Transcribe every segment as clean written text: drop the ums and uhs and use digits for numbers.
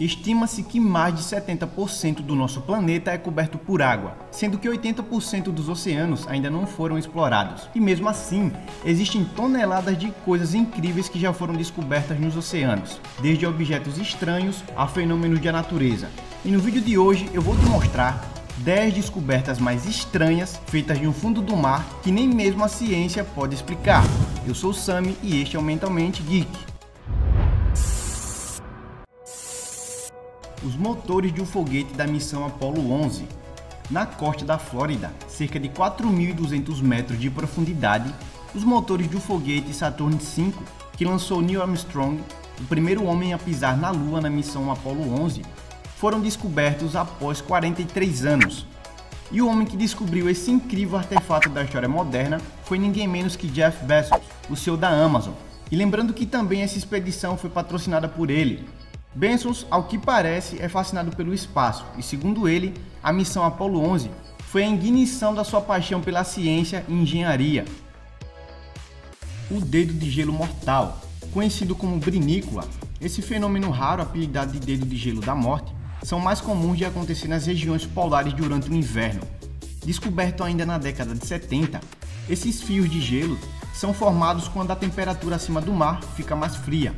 Estima-se que mais de 70% do nosso planeta é coberto por água, sendo que 80% dos oceanos ainda não foram explorados. E mesmo assim, existem toneladas de coisas incríveis que já foram descobertas nos oceanos, desde objetos estranhos a fenômenos da natureza. E no vídeo de hoje eu vou te mostrar 10 descobertas mais estranhas feitas no fundo do mar que nem mesmo a ciência pode explicar. Eu sou o Sami e este é o Mentalmente Geek. Os motores de um foguete da missão Apollo 11. Na costa da Flórida, cerca de 4.200 metros de profundidade, os motores do foguete Saturn V, que lançou Neil Armstrong, o primeiro homem a pisar na Lua na missão Apollo 11, foram descobertos após 43 anos. E o homem que descobriu esse incrível artefato da história moderna foi ninguém menos que Jeff Bezos, o CEO da Amazon. E lembrando que também essa expedição foi patrocinada por ele. Bezos, ao que parece, é fascinado pelo espaço e, segundo ele, a missão Apollo 11 foi a ignição da sua paixão pela ciência e engenharia. O dedo de gelo mortal, conhecido como brinícula, esse fenômeno raro apelidado de dedo de gelo da morte, são mais comuns de acontecer nas regiões polares durante o inverno. Descoberto ainda na década de 70, esses fios de gelo são formados quando a temperatura acima do mar fica mais fria.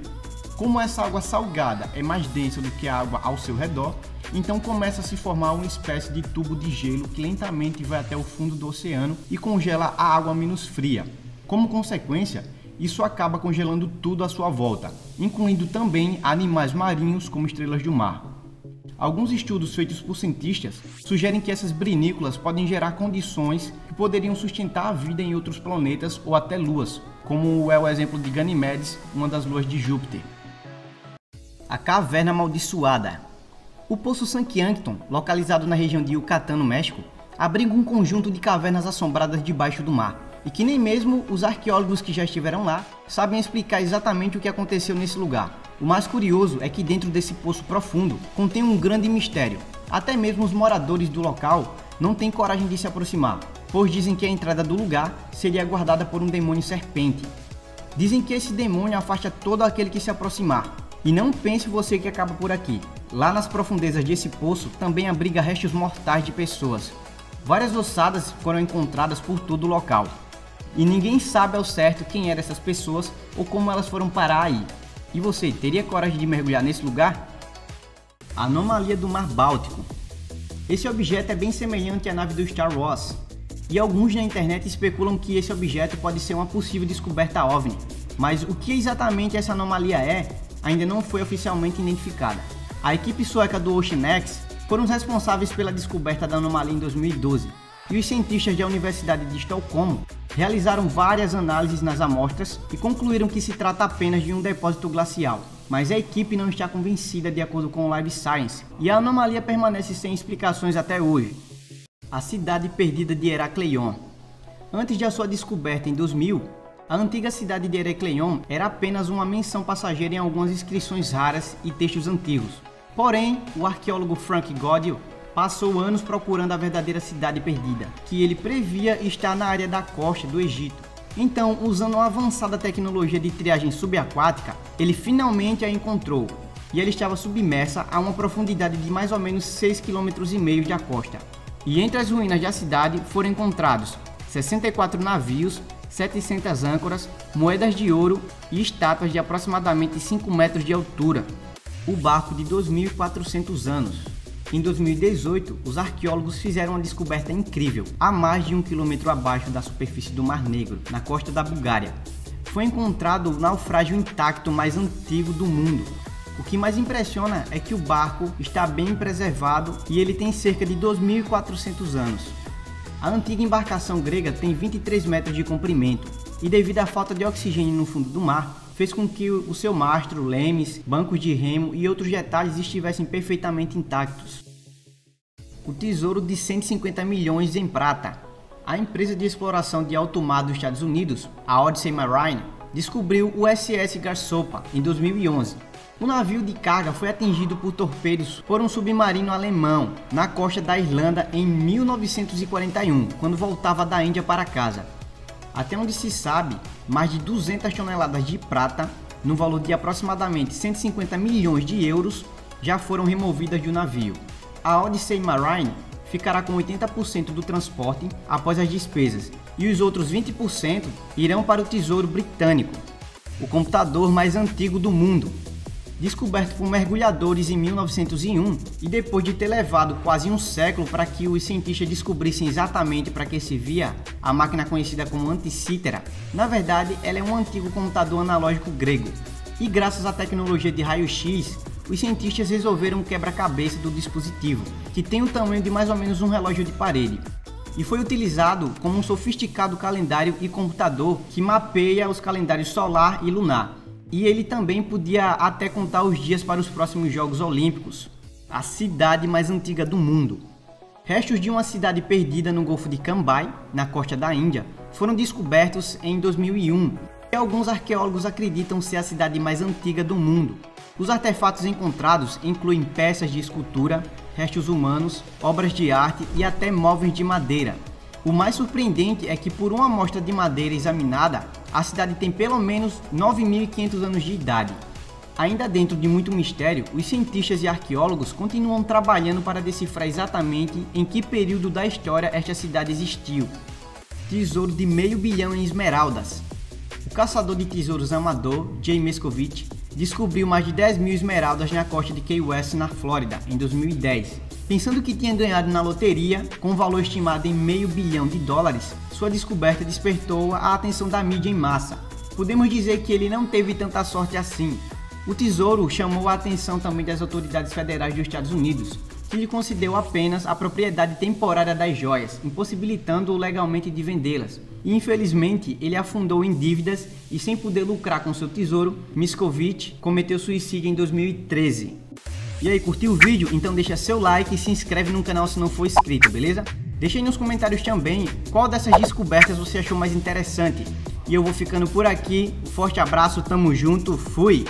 Como essa água salgada é mais densa do que a água ao seu redor, então começa a se formar uma espécie de tubo de gelo que lentamente vai até o fundo do oceano e congela a água menos fria. Como consequência, isso acaba congelando tudo à sua volta, incluindo também animais marinhos como estrelas do mar. Alguns estudos feitos por cientistas sugerem que essas brinículas podem gerar condições que poderiam sustentar a vida em outros planetas ou até luas, como é o exemplo de Ganimedes, uma das luas de Júpiter. A Caverna Amaldiçoada. O Poço Sankyankton, localizado na região de Yucatán, no México, abriga um conjunto de cavernas assombradas debaixo do mar, e que nem mesmo os arqueólogos que já estiveram lá sabem explicar exatamente o que aconteceu nesse lugar. O mais curioso é que dentro desse poço profundo contém um grande mistério. Até mesmo os moradores do local não têm coragem de se aproximar, pois dizem que a entrada do lugar seria guardada por um demônio serpente. Dizem que esse demônio afasta todo aquele que se aproximar. E não pense você que acaba por aqui. Lá nas profundezas desse poço também abriga restos mortais de pessoas. Várias ossadas foram encontradas por todo o local. E ninguém sabe ao certo quem eram essas pessoas ou como elas foram parar aí. E você, teria coragem de mergulhar nesse lugar? Anomalia do Mar Báltico. Esse objeto é bem semelhante à nave do Star Wars. E alguns na internet especulam que esse objeto pode ser uma possível descoberta OVNI. Mas o que exatamente essa anomalia é, ainda não foi oficialmente identificada. A equipe sueca do OceanX foram os responsáveis pela descoberta da anomalia em 2012, e os cientistas da Universidade de Estocolmo realizaram várias análises nas amostras e concluíram que se trata apenas de um depósito glacial, mas a equipe não está convencida de acordo com o Live Science, e a anomalia permanece sem explicações até hoje. A cidade perdida de Herakleion. Antes de sua descoberta em 2000, a antiga cidade de Herakleion era apenas uma menção passageira em algumas inscrições raras e textos antigos. Porém, o arqueólogo Frank Godel passou anos procurando a verdadeira cidade perdida, que ele previa estar na área da costa do Egito. Então, usando uma avançada tecnologia de triagem subaquática, ele finalmente a encontrou, e ela estava submersa a uma profundidade de mais ou menos 6,5 km da costa. E entre as ruínas da cidade foram encontrados 64 navios, 700 âncoras, moedas de ouro e estátuas de aproximadamente 5 metros de altura. O barco de 2.400 anos. Em 2018, os arqueólogos fizeram uma descoberta incrível, a mais de 1 quilômetro abaixo da superfície do Mar Negro, na costa da Bulgária. Foi encontrado o naufrágio intacto mais antigo do mundo. O que mais impressiona é que o barco está bem preservado e ele tem cerca de 2.400 anos. A antiga embarcação grega tem 23 metros de comprimento e, devido à falta de oxigênio no fundo do mar, fez com que o seu mastro, lemes, bancos de remo e outros detalhes estivessem perfeitamente intactos. O tesouro de 150 milhões em prata. A empresa de exploração de alto mar dos Estados Unidos, a Odyssey Marine, descobriu o SS Garsopa em 2011. O navio de carga foi atingido por torpedos por um submarino alemão na costa da Irlanda em 1941, quando voltava da Índia para casa. Até onde se sabe, mais de 200 toneladas de prata, no valor de aproximadamente 150 milhões de euros, já foram removidas do navio. A Odyssey Marine ficará com 80% do transporte após as despesas e os outros 20% irão para o Tesouro Britânico, o computador mais antigo do mundo. Descoberto por mergulhadores em 1901 e depois de ter levado quase um século para que os cientistas descobrissem exatamente para que servia a máquina conhecida como Antikythera, na verdade ela é um antigo computador analógico grego. E graças à tecnologia de raio-x, os cientistas resolveram um quebra-cabeça do dispositivo, que tem o tamanho de mais ou menos um relógio de parede, e foi utilizado como um sofisticado calendário e computador que mapeia os calendários solar e lunar. E ele também podia até contar os dias para os próximos Jogos Olímpicos. A cidade mais antiga do mundo. Restos de uma cidade perdida no Golfo de Cambay, na costa da Índia, foram descobertos em 2001 e alguns arqueólogos acreditam ser a cidade mais antiga do mundo. Os artefatos encontrados incluem peças de escultura, restos humanos, obras de arte e até móveis de madeira. O mais surpreendente é que por uma amostra de madeira examinada, a cidade tem pelo menos 9.500 anos de idade. Ainda dentro de muito mistério, os cientistas e arqueólogos continuam trabalhando para decifrar exatamente em que período da história esta cidade existiu. Tesouro de $500 milhão em esmeraldas. O caçador de tesouros amador, Jay Mescovitch, descobriu mais de 10.000 esmeraldas na costa de Key West, na Flórida, em 2010. Pensando que tinha ganhado na loteria, com um valor estimado em $500 milhão, sua descoberta despertou a atenção da mídia em massa. Podemos dizer que ele não teve tanta sorte assim. O tesouro chamou a atenção também das autoridades federais dos Estados Unidos, que lhe concedeu apenas a propriedade temporária das joias, impossibilitando-o legalmente de vendê-las. E infelizmente ele afundou em dívidas e, sem poder lucrar com seu tesouro, Mescovitch cometeu suicídio em 2013. E aí, curtiu o vídeo? Então deixa seu like e se inscreve no canal se não for inscrito, beleza? Deixa aí nos comentários também qual dessas descobertas você achou mais interessante. E eu vou ficando por aqui, forte abraço, tamo junto, fui!